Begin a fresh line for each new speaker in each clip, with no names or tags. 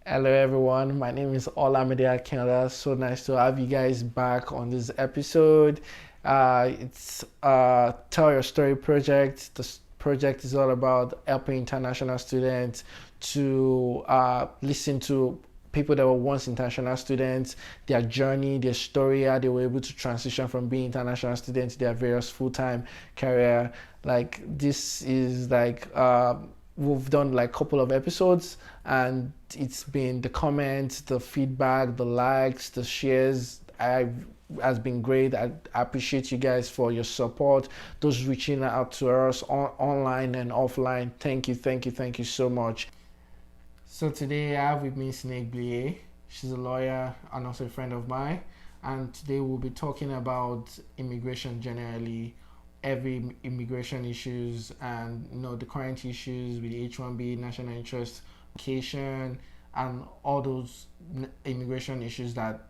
Hello everyone, my name is Olamide Akinola. So nice to have you guys back on this episode. It's Tell Your Story project. This project is all about helping international students to listen to people that were once international students, their journey, their story, how they were able to transition from being international students to their various full-time career. Like this is like we've done like a couple of episodes, and it's been the comments, the feedback, the likes, the shares. I has been great. I appreciate you guys for your support, those reaching out to us online and offline. Thank you, thank you, thank you so much. So today I have with me Sianei Gbleehai. She's a lawyer and also a friend of mine. And today we'll be talking about immigration generally, every immigration issues, and the current issues with H1B, national interest, location, and all those immigration issues that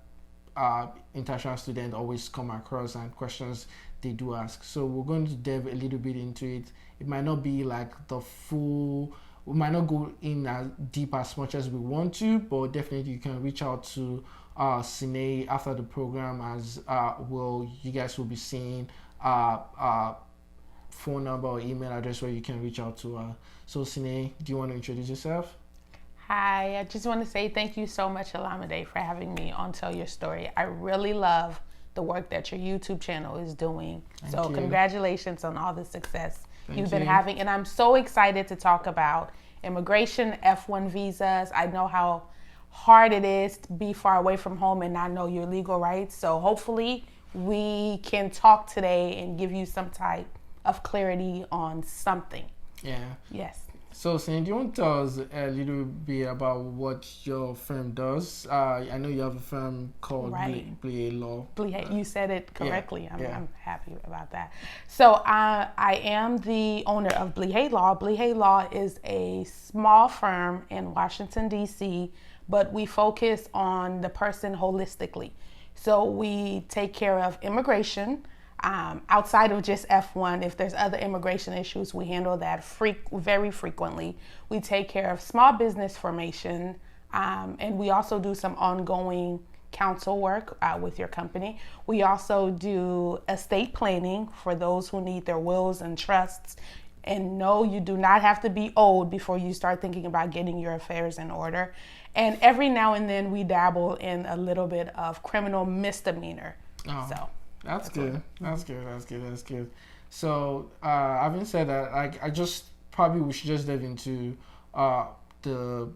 international students always come across and questions they do ask. So we're going to delve a little bit into it. It might not be like the full, we might not go in as deep as much as we want to, but definitely you can reach out to Sianei after the program, as you guys will be seeing phone number or email address where you can reach out to her. So Sianei, do you want to introduce yourself?
Hi, I just want to say thank you so much, Olamide, for having me on Tell Your Story. I really love the work that your YouTube channel is doing.
Thank you.
Congratulations on all the success you've been
you.
having. And I'm so excited to talk about immigration, F1 visas. I know how hard it is to be far away from home and not know your legal rights. So hopefully we can talk today and give you some type of clarity on something.
Yeah.
Yes.
So, Sianei, do you want to tell us a little bit about what your firm does? I know you have a firm called
Right.
Gbleehai Law.
Gbleehai, you said it correctly.
Yeah.
I'm happy about that. So I am the owner of Gbleehai Law. Gbleehai Law is a small firm in Washington, D.C., but we focus on the person holistically. So we take care of immigration. Outside of just F1, if there's other immigration issues, we handle that very frequently. We take care of small business formation, and we also do some ongoing counsel work with your company. We also do estate planning for those who need their wills and trusts. And no, you do not have to be old before you start thinking about getting your affairs in order. And every now and then we dabble in a little bit of criminal misdemeanor.
Oh.
So.
That's good. That's good. So, having said that, I just probably we should just dive into the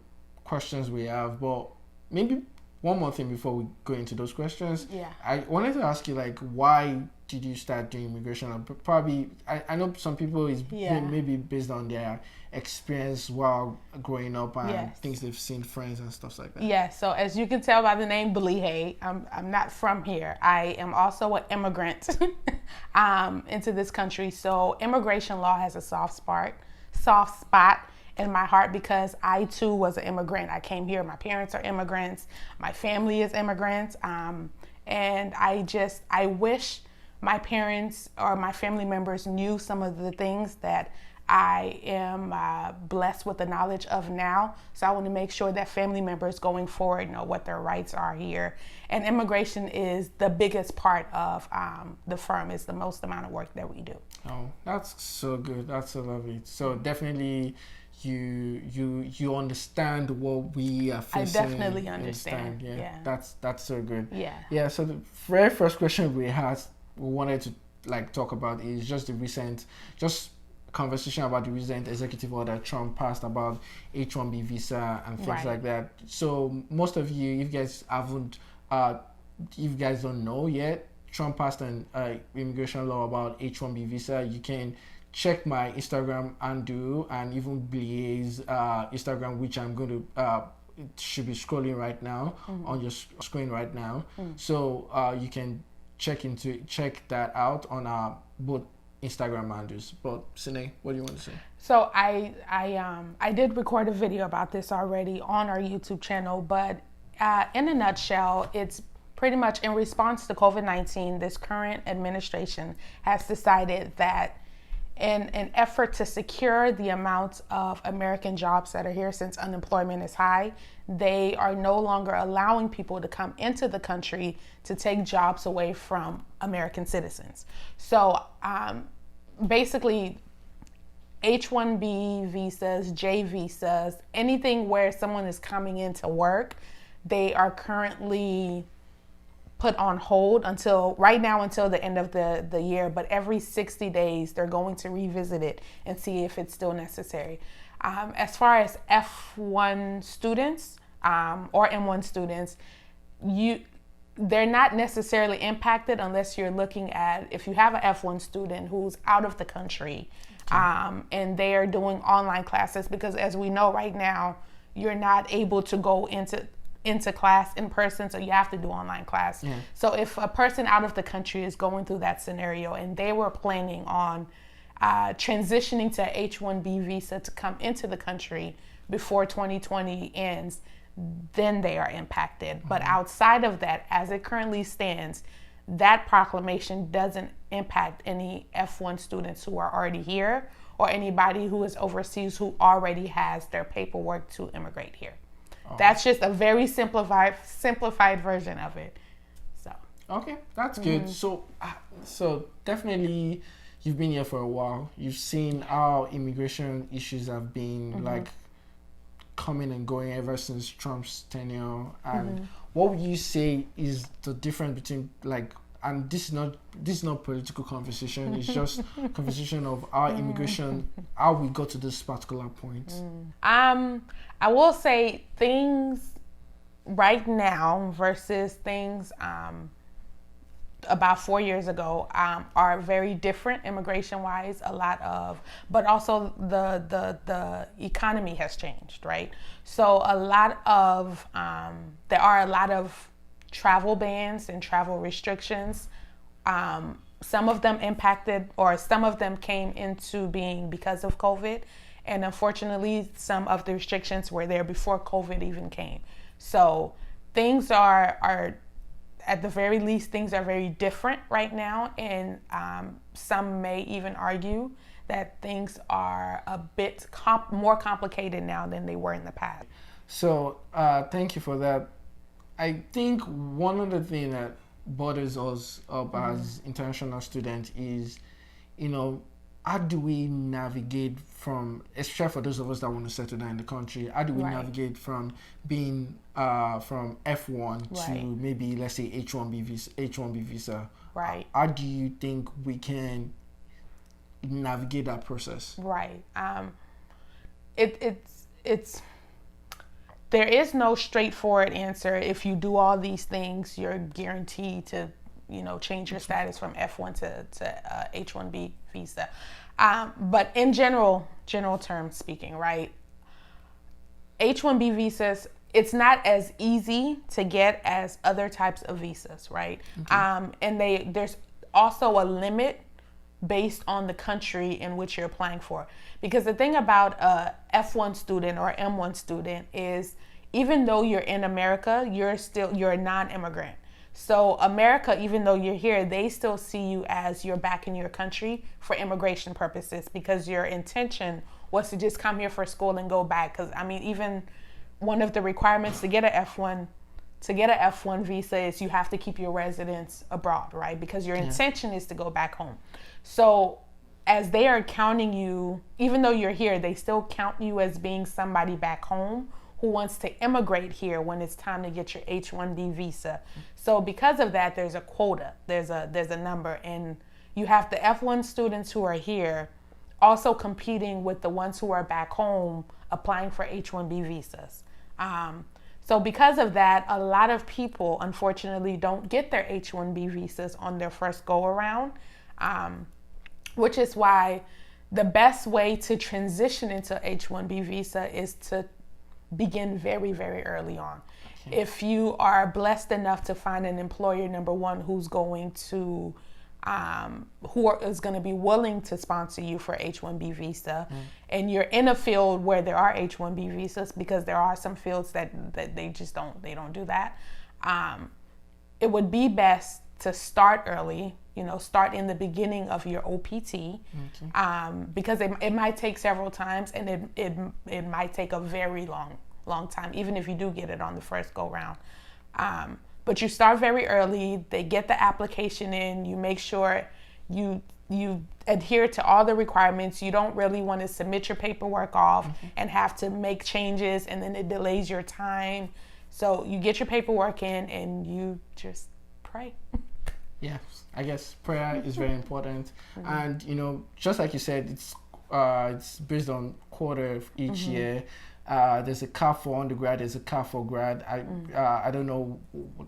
questions we have. But maybe one more thing before we go into those questions.
Yeah.
I wanted to ask you, like, why did you start doing immigration? Probably, I know some people is maybe based on their experience while growing up and things they've seen, friends and stuff like that.
Yeah, so as you can tell by the name Gbleehai, I'm not from here. I am also an immigrant into this country. So immigration law has a soft spot in my heart because I too was an immigrant. I came here. My parents are immigrants. My family is immigrants. And I wish my parents or my family members knew some of the things that I am blessed with the knowledge of now. So I want to make sure that family members going forward know what their rights are here. And immigration is the biggest part of the firm. It's the most amount of work that we do.
Oh, that's so good. That's so lovely. So definitely you understand what we are facing.
I definitely understand.
Yeah. That's so good.
Yeah.
Yeah. So the very first question we wanted to talk about is just the recent conversation about the recent executive order Trump passed about H1B Visa and things like that. So most of you, if you guys don't know yet, Trump passed an immigration law about H1B Visa. You can check my Instagram handle and even Gbleehai's Instagram, which I'm going to it should be scrolling right now on your screen right now. So you can check that out on our both Instagram handles. But Sianei, what do you want to say?
So I did record a video about this already on our YouTube channel, but in a nutshell, it's pretty much in response to COVID-19. This current administration has decided that in an effort to secure the amount of American jobs that are here, since unemployment is high, they are no longer allowing people to come into the country to take jobs away from American citizens. So basically, H1B visas, J visas, anything where someone is coming in to work, they are currently put on hold until the end of the year, but every 60 days they're going to revisit it and see if it's still necessary. As far as F1 students or M1 students, they're not necessarily impacted unless you're looking at, if you have an F1 student who's out of the country, and they are doing online classes, because as we know right now, you're not able to go into class in person, so you have to do online class. Yeah. So if a person out of the country is going through that scenario and they were planning on transitioning to H1B visa to come into the country before 2020 ends, then they are impacted. Mm-hmm. But outside of that, as it currently stands, that proclamation doesn't impact any F1 students who are already here or anybody who is overseas who already has their paperwork to immigrate here. That's just a very simplified version of it. So
okay, that's good. So definitely, you've been here for a while. You've seen how immigration issues have been like coming and going ever since Trump's tenure. And what would you say is the difference between and this is not political conversation. It's just conversation of our immigration, how we got to this particular point.
I will say things right now versus things about 4 years ago are very different immigration-wise. But also the economy has changed, right? So there are a lot of travel bans and travel restrictions. Some of them impacted, or some of them came into being because of COVID. And unfortunately, some of the restrictions were there before COVID even came. So things are at the very least, things are very different right now. And some may even argue that things are a bit more complicated now than they were in the past.
So thank you for that. I think one of the things that bothers us up as international students is, how do we navigate from, especially for those of us that want to settle down in the country, how do we navigate from being from F1 to maybe, let's say, H1B visa?
Right.
How do you think we can navigate that process?
Right. There is no straightforward answer. If you do all these things, you're guaranteed to, change your status from F1 to H1B visa. But in general terms speaking, right? H1B visas, it's not as easy to get as other types of visas, right? Okay. And there's also a limit based on the country in which you're applying for. Because the thing about a F1 student or M1 student is, even though you're in America, you're a non-immigrant. So America, even though you're here, they still see you as you're back in your country for immigration purposes, because your intention was to just come here for school and go back. Because even one of the requirements to get an F1 visa is you have to keep your residence abroad, right? Because your intention is to go back home. So as they are counting you, even though you're here, they still count you as being somebody back home who wants to immigrate here when it's time to get your H1B visa. So because of that, there's a quota, there's a number, and you have the F1 students who are here also competing with the ones who are back home applying for H1B visas. So because of that, a lot of people, unfortunately, don't get their H1B visas on their first go around, which is why the best way to transition into H1B visa is to begin very, very early on. Okay. If you are blessed enough to find an employer, number one, who's going to is going to be willing to sponsor you for H1B visa, and you're in a field where there are H1B visas, because there are some fields that they don't do that. It would be best to start early, start in the beginning of your OPT, because it might take several times, and it might take a very long time, even if you do get it on the first go round. But you start very early. They get the application in. You make sure you adhere to all the requirements. You don't really want to submit your paperwork off and have to make changes, and then it delays your time. So you get your paperwork in and you just pray.
Yeah, I guess prayer is very important. And, just like you said, it's based on quarter of each year. There's a cap for undergrad, there's a cap for grad. I don't know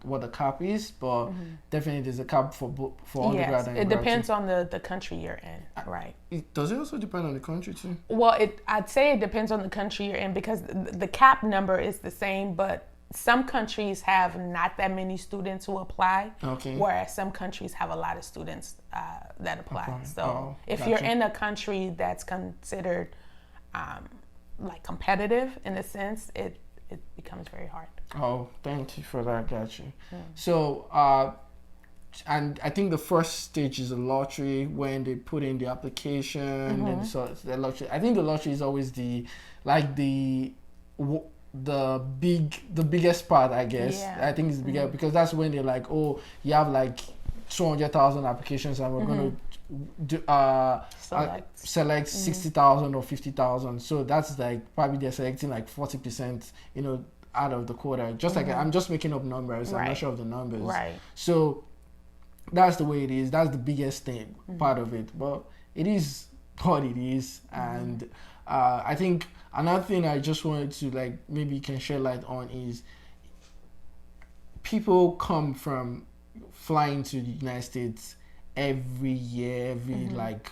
what the cap is, but definitely there's a cap for undergrad and grad.
It depends on the country you're in, right?
Does it also depend on the country too?
Well, I'd say it depends on the country you're in, because the cap number is the same, but some countries have not that many students who apply, whereas some countries have a lot of students that apply. So if you're in a country that's considered like competitive in a sense, it becomes very hard.
Oh, thank you for that. Got you. So, and I think the first stage is a lottery when they put in the application, and so it's the lottery. I think the lottery is always the biggest part, I guess. I think it's bigger because that's when they're like, oh, you have like 200,000 applications, and we're going to select 60,000 or 50,000. So that's like probably they're selecting like 40%, out of the quota. Just like I'm just making up numbers. I'm not sure of the numbers.
Right.
So that's the way it is. That's the biggest thing, part of it. But it is what it is, and I think another thing I just wanted to like maybe you can shed light on is people come from flying to the United States every year, every like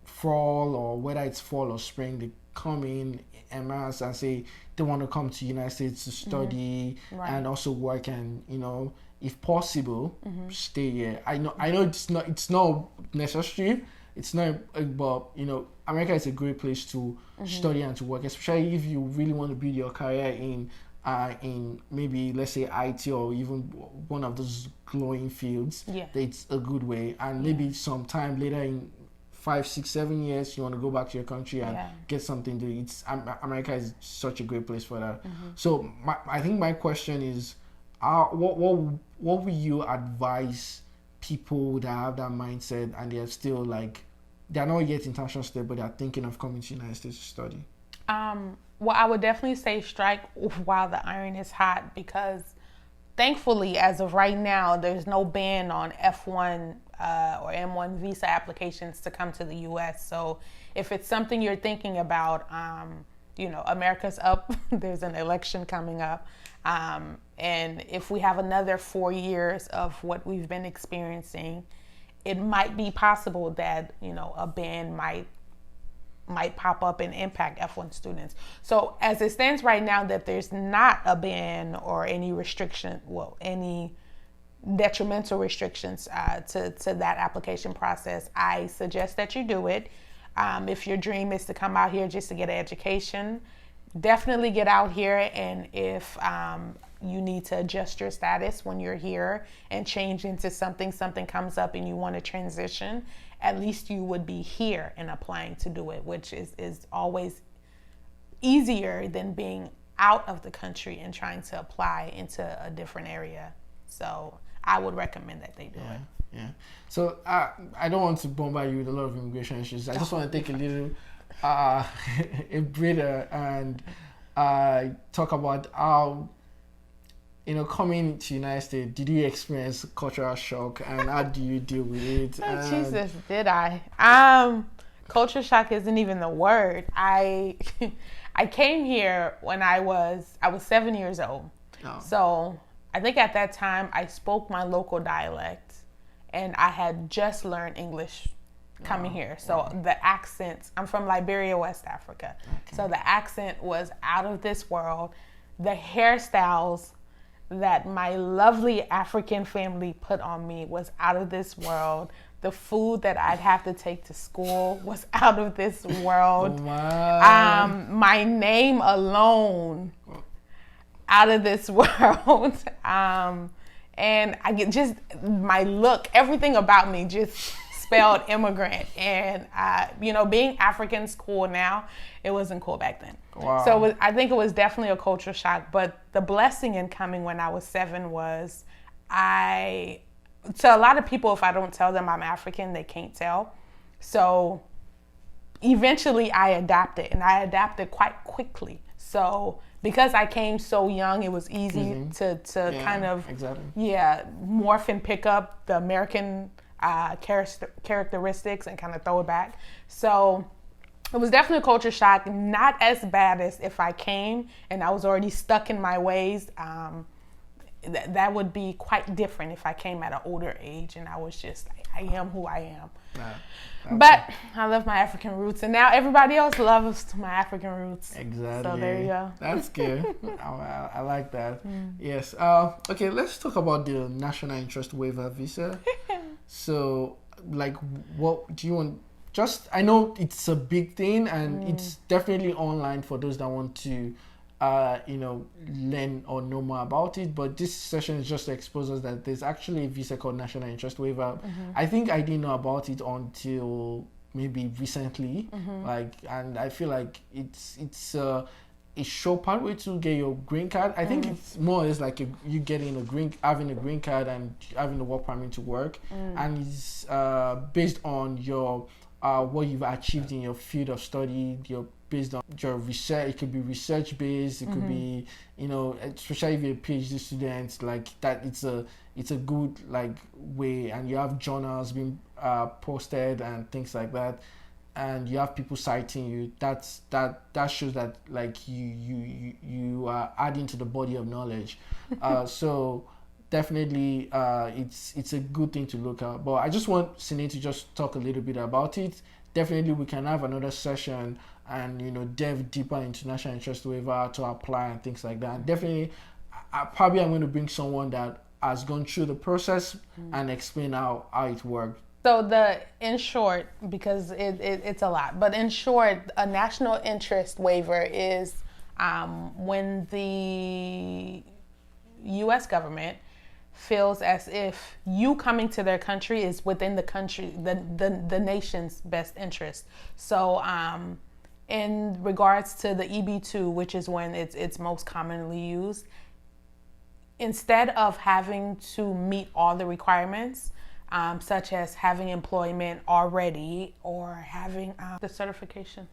fall, or whether it's fall or spring, they come in en masse and say they want to come to the United States to study and also work, and if possible stay here. I know it's not necessary. It's not, but America is a great place to study and to work, especially if you really want to build your career in maybe let's say IT or even one of those glowing fields. It's a good way, and maybe sometime later in 5, 6, 7 years you want to go back to your country and get something to do. America is such a great place for that. So I think my question is, what will you advise people that have that mindset and they're still like, they're not yet international students, but they're thinking of coming to the United States to study?
Well, I would definitely say strike while the iron is hot, because thankfully, as of right now, there's no ban on F1 or M1 visa applications to come to the U.S. So if it's something you're thinking about, America's up. There's an election coming up. And if we have another 4 years of what we've been experiencing, it might be possible that, a ban might pop up and impact F1 students. So as it stands right now, that there's not a ban or any restriction, any detrimental restrictions to that application process, I suggest that you do it. If your dream is to come out here just to get an education, definitely get out here. And if you need to adjust your status when you're here and change into something comes up and you want to transition, at least you would be here and applying to do it, which is always easier than being out of the country and trying to apply into a different area. So I would recommend that they do it.
Yeah. So I don't want to bombard you with a lot of immigration issues. I just want to take a little a breather and talk about how, coming to the United States, did you experience cultural shock, and how do you deal with it?
Jesus, did I? Culture shock isn't even the word. I came here when I was 7 years old. So I think at that time I spoke my local dialect, and I had just learned English coming here. So the accent, I'm from Liberia, West Africa. So the accent was out of this world. The hairstyles that my lovely African family put on me was out of this world. The food that I'd have to take to school was out of this world. My name alone, out of this world. And I get just my look, everything about me just spelled immigrant. And, being African's cool now. It wasn't cool back then.
Wow.
So I think it was definitely a culture shock. But the blessing in coming when I was 7 was to a lot of people, if I don't tell them I'm African, they can't tell. So eventually I adapted, and I adapted quite quickly. So because I came so young, it was easy to kind of morph and pick up the American characteristics and kind of throw it back. So it was definitely a culture shock, not as bad as if I came and I was already stuck in my ways. That would be quite different if I came at an older age and I was just like, I am who I am. But I love my African roots, and now everybody else loves my African roots.
Exactly.
So there you go.
That's good. I like that. Yes. Okay, let's talk about the National Interest Waiver Visa. So, like, what do you want? I know it's a big thing, and it's definitely online for those that want to learn or know more about it. But this session is just to expose us that there's actually a visa called National Interest Waiver. I think I didn't know about it until maybe recently. And I feel like it's a sure pathway to get your green card. I think it's more or less like you getting having a green card and having a work permit to work, and it's based on your what you've achieved in your field of study, based on your research. It could be research based, it could be, especially if you're a PhD student, like that, it's a good like way, and you have journals being posted and things like that, and you have people citing you. That shows that like you are adding to the body of knowledge. So definitely it's a good thing to look at. But I just want Sianei to just talk a little bit about it. Definitely we can have another session and delve deeper into National Interest Waiver to apply and things like that. Definitely I'm going to bring someone that has gone through the process and explain how it works.
So in short, because it's a lot, but in short, a national interest waiver is when the U.S. government feels as if you coming to their country is within the country, the nation's best interest. So in regards to the EB-2, which is when it's most commonly used, instead of having to meet all the requirements, such as having employment already or having the certification.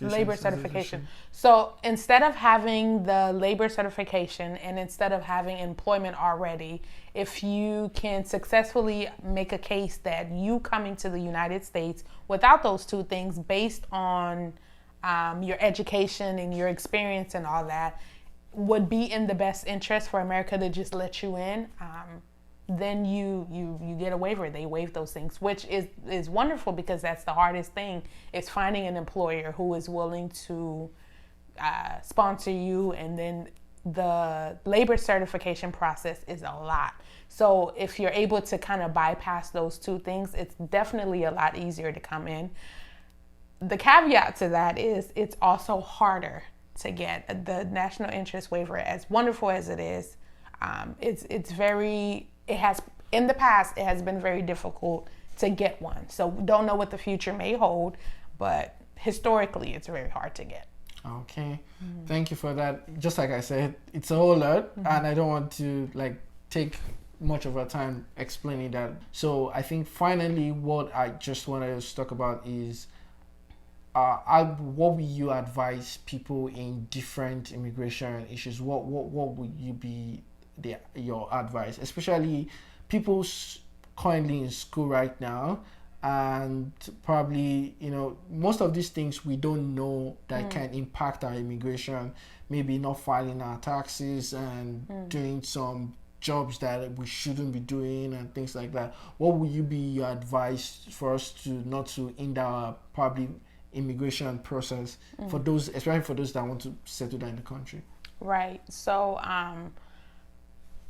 Labor certification. So instead of having the labor certification and instead of having employment already, if you can successfully make a case that you coming to the United States without those two things based on your education and your experience and all that would be in the best interest for America to just let you in, then you get a waiver. They waive those things, which is wonderful, because that's the hardest thing, is finding an employer who is willing to sponsor you. And then the labor certification process is a lot. So if you're able to kind of bypass those two things, it's definitely a lot easier to come in. The caveat to that is it's also harder to get the national interest waiver. As wonderful as it is, in the past, it has been very difficult to get one. So we don't know what the future may hold, but historically, it's very hard to get.
Okay. Thank you for that. Just like I said, it's a whole lot, and I don't want to take much of our time explaining that. So I think finally what I just wanted to talk about is what would you advise people in different immigration issues? What would you be your advice, especially people currently in school right now, and probably most of these things we don't know that can impact our immigration, maybe not filing our taxes and doing some jobs that we shouldn't be doing and things like that. What would you be your advice for us to not to hinder our probably immigration process for those, especially for those that want to settle down in the country?
Right. So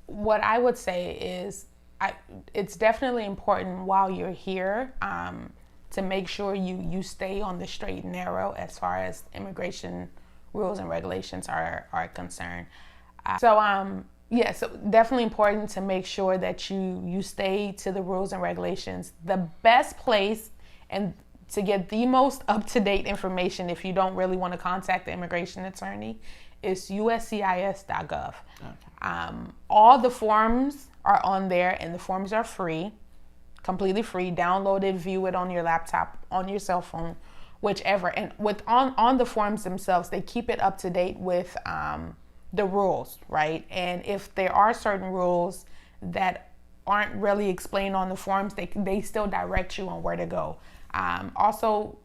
what I would say is it's definitely important while you're here to make sure you stay on the straight and narrow as far as immigration rules and regulations are concerned. So Yeah, so definitely important to make sure that you stay to the rules and regulations. The best place and to get the most up-to-date information if you don't really want to contact the immigration attorney is uscis.gov. Okay. All the forms are on there, and the forms are free, completely free. Download it, view it on your laptop, on your cell phone, whichever. And on the forms themselves, they keep it up to date with the rules, right? And if there are certain rules that aren't really explained on the forms, they still direct you on where to go. Also,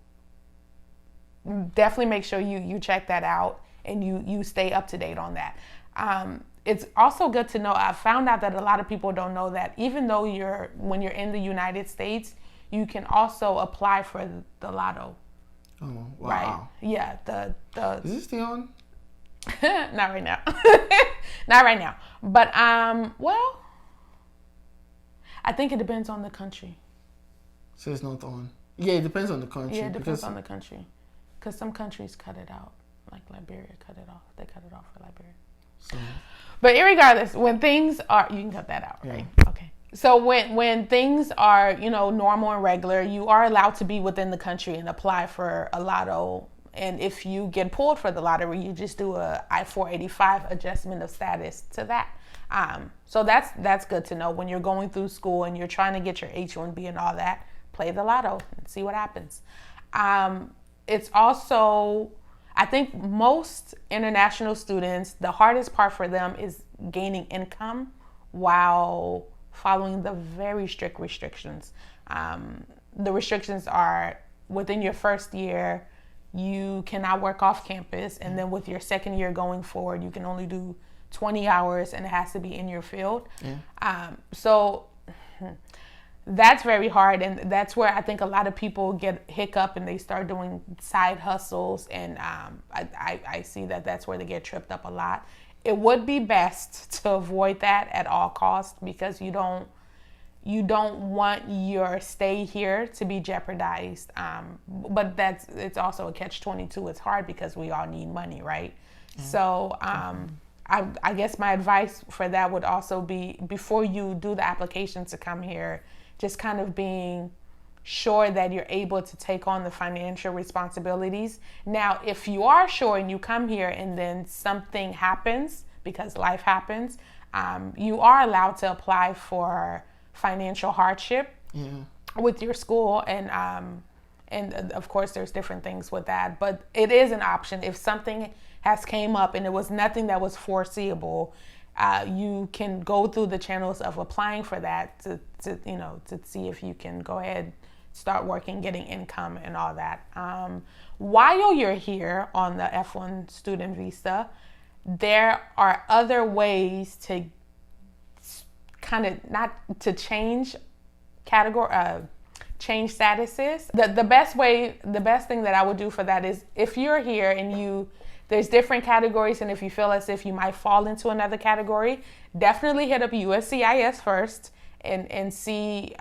definitely make sure you check that out and you stay up to date on that. It's also good to know, I found out that a lot of people don't know that even though when you're in the United States, you can also apply for the lotto.
Oh, wow.
Right? Yeah, the
Is this the on?
Not right now. Not right now. But well, I think it depends on the country.
So it's not on. Yeah, it depends on the country.
Yeah, it depends on the country. Because some countries cut it out. Like Liberia cut it off. They cut it off for Liberia.
So,
but irregardless, when things are, you can cut that out, right? Yeah. Okay. So when things are, normal and regular, you are allowed to be within the country and apply for a lotto. And if you get pulled for the lottery, you just do a I-485 adjustment of status to that. So that's good to know when you're going through school and you're trying to get your H1B and all that. Play the lotto and see what happens. It's also, I think most international students, the hardest part for them is gaining income while following the very strict restrictions. The restrictions are within your first year, you cannot work off campus. And then with your second year going forward, you can only do 20 hours and it has to be in your field. Yeah. So that's very hard. And that's where I think a lot of people get hiccup and they start doing side hustles. And I see that that's where they get tripped up a lot. It would be best to avoid that at all costs because you don't want your stay here to be jeopardized. But it's also a catch-22. It's hard because we all need money, right? Mm-hmm. So I guess my advice for that would also be before you do the application to come here, just kind of being sure that you're able to take on the financial responsibilities. Now, if you are sure and you come here and then something happens because life happens, you are allowed to apply for financial hardship with your school, and of course there's different things with that, but it is an option. If something has came up and it was nothing that was foreseeable, you can go through the channels of applying for that to see if you can go ahead, start working, getting income and all that. While you're here on the F1 student visa, there are other ways to kind of not to change change statuses. The best thing that I would do for that is if you're here and there's different categories, and if you feel as if you might fall into another category, definitely hit up USCIS first and see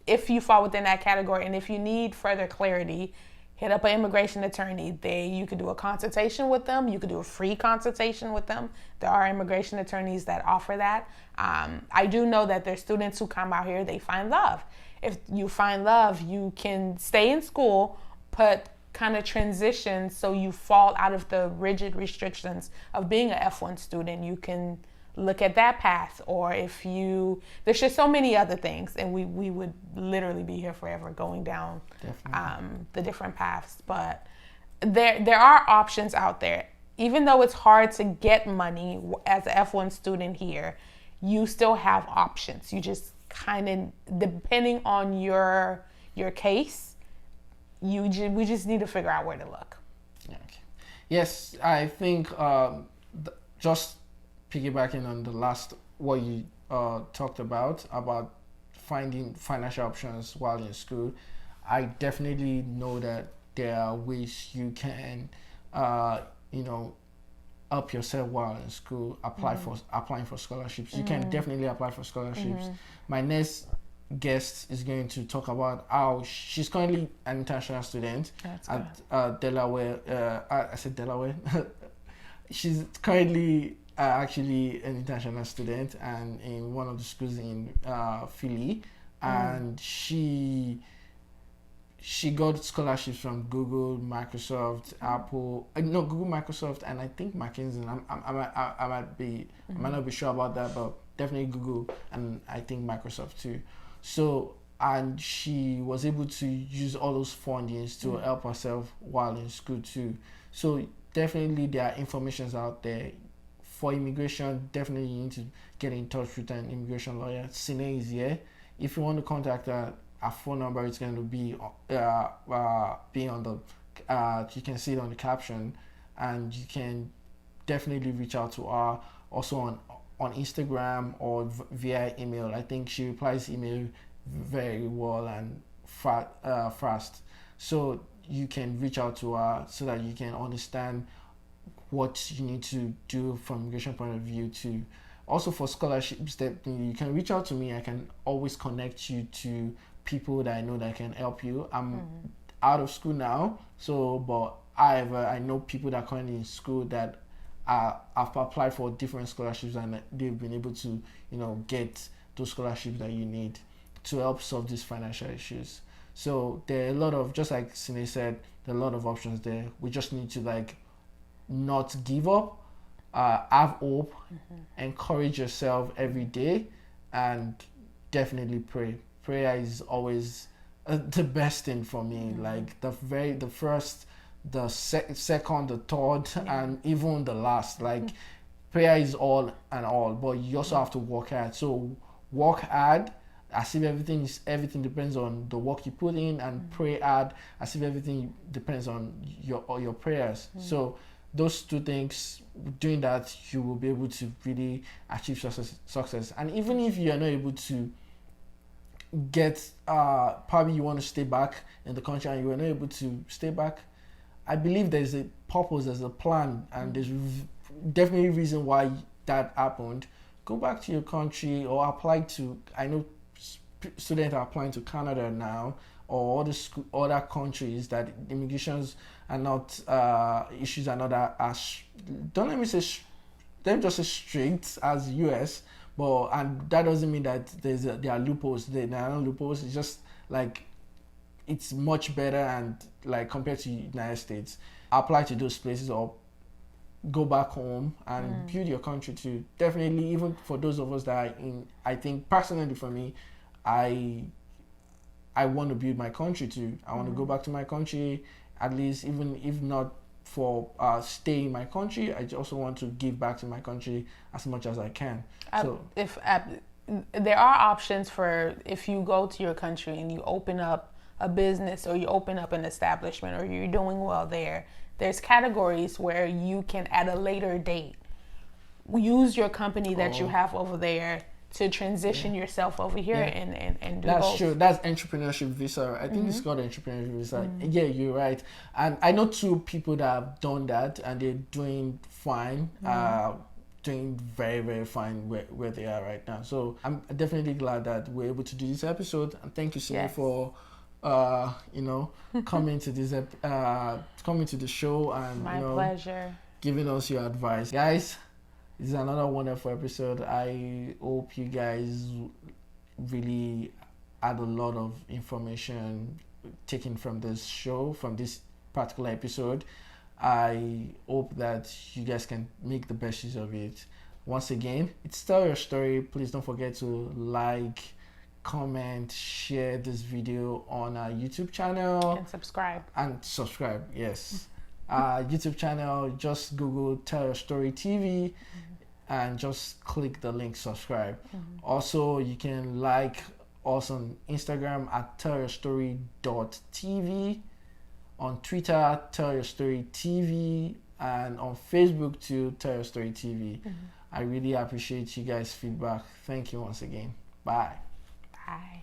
if you fall within that category. And if you need further clarity, hit up an immigration attorney. You could do a consultation with them. You could do a free consultation with them. There are immigration attorneys that offer that. I do know that there's students who come out here, they find love. If you find love, you can stay in school, but kind of transition so you fall out of the rigid restrictions of being an F1 student. You can look at that path, or there's just so many other things, and we would literally be here forever going down the different paths. But there are options out there. Even though it's hard to get money as an F1 student here, you still have options. You just kind of, depending on your case, we just need to figure out where to look.
Okay. Yes, I think just piggybacking on the last what you talked about finding financial options while in school, I definitely know that there are ways you can up yourself while in school. Applying for scholarships. You can definitely apply for scholarships. My next guest is going to talk about how she's currently an international student at Delaware. I said Delaware. She's currently actually an international student and in one of the schools in Philly, and she got scholarships from Google, Microsoft, Apple. No, Google, Microsoft, and I think McKinsey. I might not be sure about that, but definitely Google and I think Microsoft too. So, and she was able to use all those fundings to help herself while in school too. So definitely there are informations out there for immigration. Definitely you need to get in touch with an immigration lawyer. Sianei is here. If you want to contact her, our phone number is going to be on the you can see it on the caption, and you can definitely reach out to her also on Instagram or via email. I think she replies email very well and fast, so you can reach out to her so that you can understand what you need to do from immigration point of view to also for scholarships. That you can reach out to me. I can always connect you to people that I know that can help you. I'm out of school now, so but I know people that are currently in school that have applied for different scholarships and they've been able to get those scholarships that you need to help solve these financial issues. So there are a lot of, just like Sianei said, there are a lot of options there. We just need to not give up, have hope, encourage yourself every day, and definitely pray. Prayer is always the best thing for me. Like the first, the second, the third, and even the last. Like prayer is all and all, but you also have to work hard. So work hard as if everything depends on the work you put in, and pray hard as if everything depends on your prayers. So those two things, doing that, you will be able to really achieve success. And even if you are not able to get probably you want to stay back in the country and you are not able to stay back, I believe there's a purpose, there's a plan, and there's definitely a reason why that happened. Go back to your country or apply to, I know students are applying to Canada now or other countries that immigrations are not issues are not as don't let me just say strict as US. But and that doesn't mean that there are loopholes. There are no loopholes. It's just it's much better, and compared to United States, apply to those places or go back home and build your country too. Definitely, even for those of us that are in, I think personally for me, I want to build my country too. I want to go back to my country, at least even if not for stay in my country. I also want to give back to my country as much as I can. So
if there are options for, if you go to your country and you open up a business or you open up an establishment or you're doing well there's categories where you can at a later date use your company that you have over there to transition yourself over here and do
that's
both.
true. That's entrepreneurship visa. I think it's called entrepreneurship visa. Yeah, you're right. And I know two people that have done that and they're doing fine. Doing very, very fine where they are right now. So I'm definitely glad that we're able to do this episode. And thank you, Sianei, for coming to this coming to the show and
my pleasure,
giving us your advice, guys. This is another wonderful episode. I hope you guys really had a lot of information taken from this show, from this particular episode. I hope that you guys can make the best use of it. Once again, it's Tell Your Story. Please don't forget to like, comment, share this video on our YouTube channel. And subscribe, yes. YouTube channel, just Google Tell Your Story TV and just click the link subscribe. Also, you can like us on Instagram at tellyourstory.tv, on Twitter Tell Your Story TV, and on Facebook too, Tell Your Story TV. I really appreciate you guys' feedback. Thank you once again. Bye.
Bye.